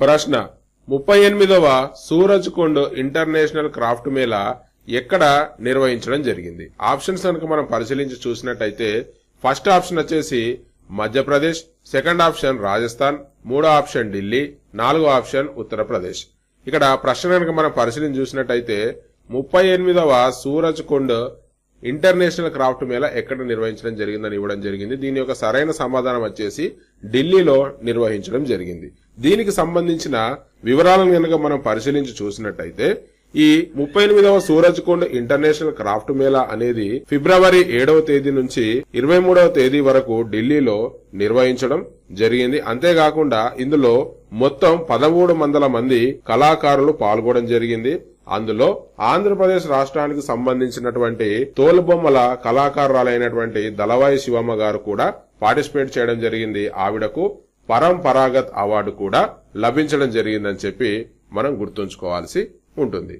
ప్రశ్న 38వ Suraj Kund international craft Mela ఎక్కడ నిర్వహించడం జరిగింది? ఆప్షన్స్ కనుక మనం పరిశీలించి చూసినట్టయితే ఫస్ట్ ఆప్షన్ వచ్చేసి మధ్యప్రదేశ్, సెకండ్ ఆప్షన్ రాజస్థాన్, మూడో ఆప్షన్ ఢిల్లీ, నాలుగో ఆప్షన్ ఉత్తరప్రదేశ్. ఇక్కడ ప్రశ్న కనుక మనం పరిశీలించి చూసినట్టయితే 38వ సూరజ్ కుండ్ ఇంటర్నేషనల్ క్రాఫ్ట్ మేళా ఎక్కడ నిర్వహించడం జరిగిందని ఇవ్వడం జరిగింది. దీని యొక్క సరైన సమాధానం వచ్చేసి ఢిల్లీలో నిర్వహించడం జరిగింది. దీనికి సంబంధించిన వివరాలను కనుక మనం పరిశీలించి చూసినట్టయితే ఈ 38వ సూరజ్ కుండ్ ఇంటర్నేషనల్ క్రాఫ్ట్ మేళా అనేది ఫిబ్రవరి 7వ తేదీ నుంచి 23వ తేదీ వరకు ఢిల్లీలో నిర్వహించడం జరిగింది. అంతేకాకుండా ఇందులో మొత్తం 1300 మంది కళాకారులు పాల్గొనడం జరిగింది. అందులో ఆంధ్రప్రదేశ్ రాష్ట్రానికి సంబంధించినటువంటి తోలుబొమ్మల కళాకారురాలైనటువంటి దళవాయి శివమ్మ గారు కూడా పార్టిసిపేట్ చేయడం జరిగింది. ఆవిడకు పరంపరాగత్ అవార్డు కూడా లభించడం జరిగిందని చెప్పి మనం గుర్తుంచుకోవాల్సి ఉంటుంది.